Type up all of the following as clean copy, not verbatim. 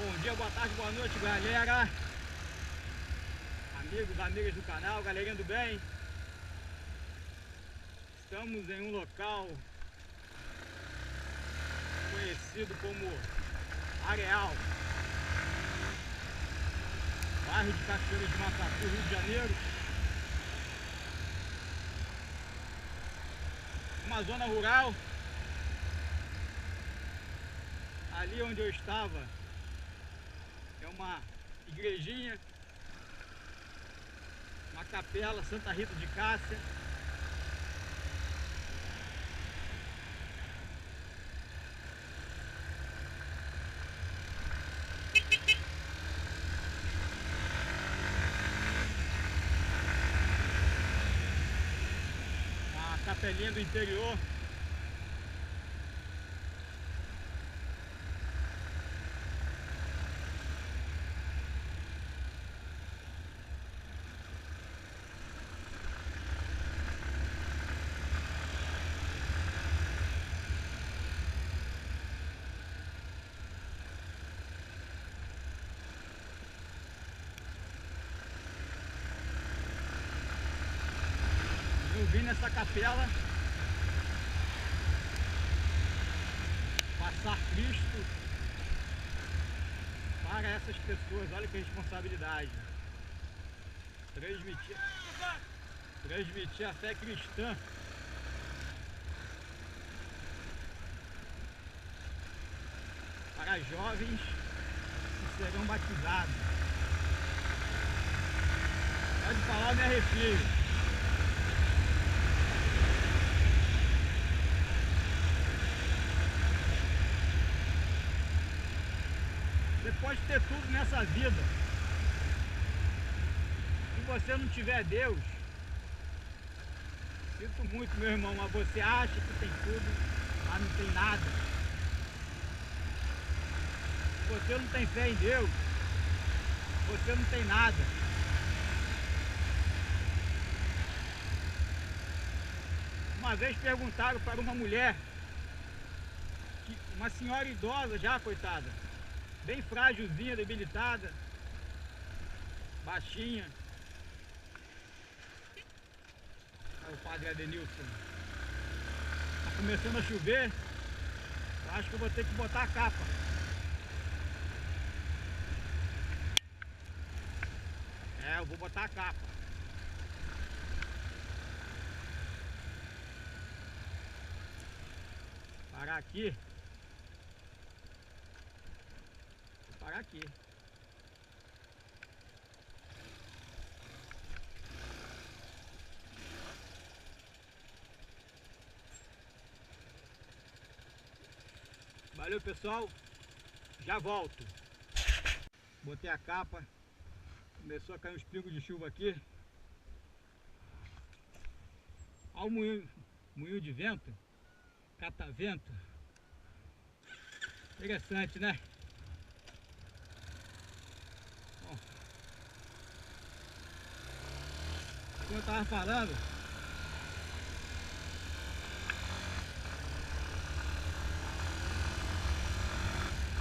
Bom dia, boa tarde, boa noite, galera. Amigos, amigas do canal, galerinha do bem. Estamos em um local conhecido como Areal, bairro de Cachoeira de Macacu, Rio de Janeiro. Uma zona rural. Ali onde eu estava é uma igrejinha, uma capela Santa Rita de Cássia. Uma capelinha do interior. Eu vim nessa capela passar Cristo para essas pessoas. Olha que responsabilidade. Transmitir a fé cristã para jovens que serão batizados. Pode falar, eu me arrepio. Você pode ter tudo nessa vida. Se você não tiver Deus, sinto muito, meu irmão, mas você acha que tem tudo, mas não tem nada. Se você não tem fé em Deus, você não tem nada. Uma vez perguntaram para uma mulher, uma senhora idosa já, coitada, bem frágilzinha, debilitada, baixinha. Aí o padre Adenilson. Tá começando a chover. Eu acho que eu vou ter que botar a capa. Eu vou botar a capa. Parar aqui. Vou parar aqui. Valeu, pessoal. Já volto. Botei a capa. Começou a cair uns pingos de chuva aqui. Olha o moinho de vento. Catavento. Interessante, né? Bom, como eu estava falando,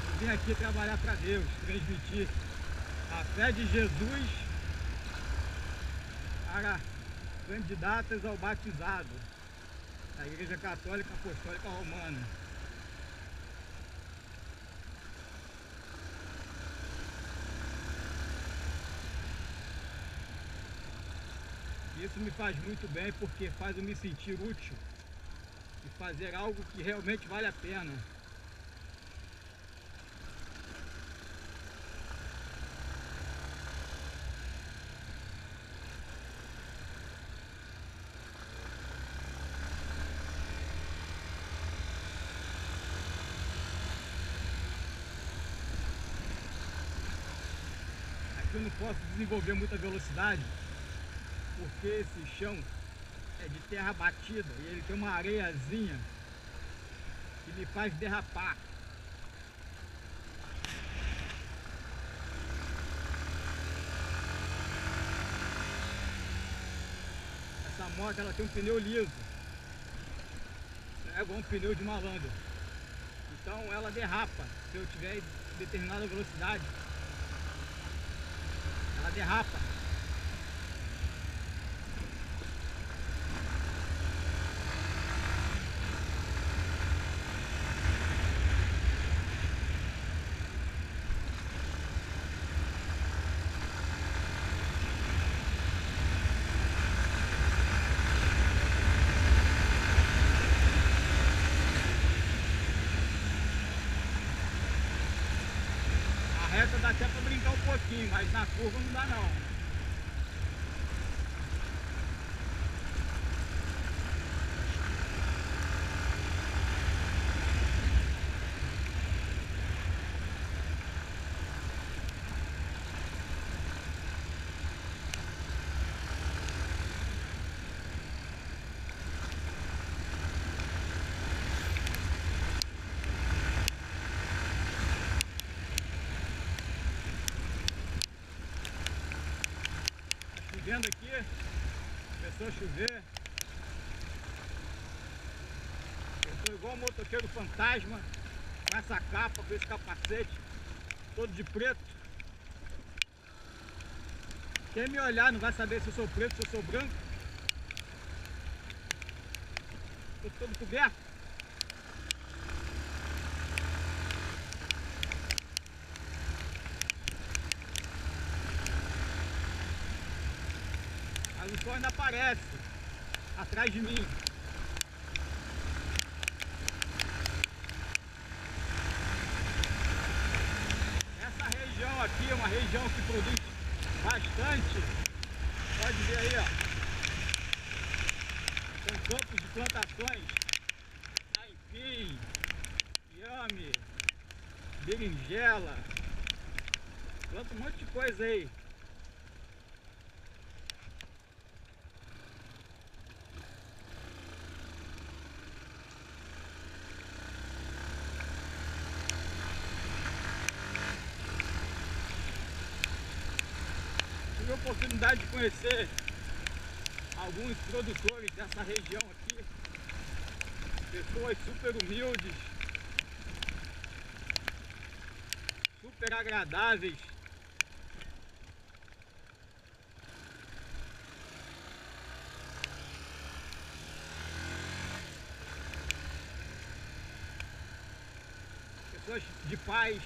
eu vim aqui trabalhar para Deus, transmitir a fé de Jesus para candidatas ao batizado da Igreja Católica Apostólica Romana. Isso me faz muito bem, porque faz eu me sentir útil e fazer algo que realmente vale a pena. Aqui eu não posso desenvolver muita velocidade, porque esse chão é de terra batida e ele tem uma areiazinha que me faz derrapar. Essa moto ela tem um pneu liso, é igual um pneu de malandro, então ela derrapa. se eu tiver em determinada velocidade, ela derrapa. A reta dá até para brincar um pouquinho, mas na curva não dá não. Vendo aqui, começou a chover. Eu estou igual um motoqueiro fantasma, com essa capa, com esse capacete, todo de preto. Quem me olhar não vai saber se eu sou preto, se eu sou branco. Estou todo coberto. Mas o sol ainda aparece atrás de mim. Essa região aqui é uma região que produz bastante. Pode ver aí, ó. São campos de plantações. Aipim, inhame, berinjela. Planta um monte de coisa aí. Tive a oportunidade de conhecer alguns produtores dessa região aqui, pessoas super humildes, super agradáveis. Pessoas de paz.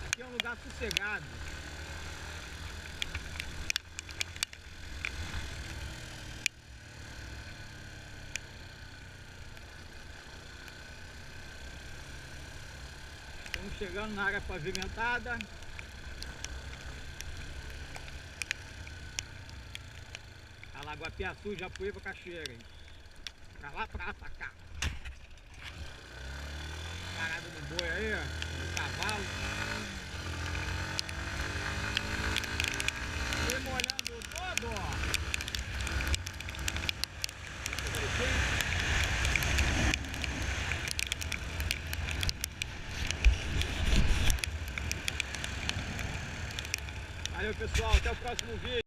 Aqui é um lugar sossegado. Estamos chegando na área pavimentada. Alagoapiaçu, Japuíba, Cachoeira. Pra lá, pra cá. Parada do boi aí, ó. Do cavalo. E molhando todo, ó. Valeu, pessoal, até o próximo vídeo.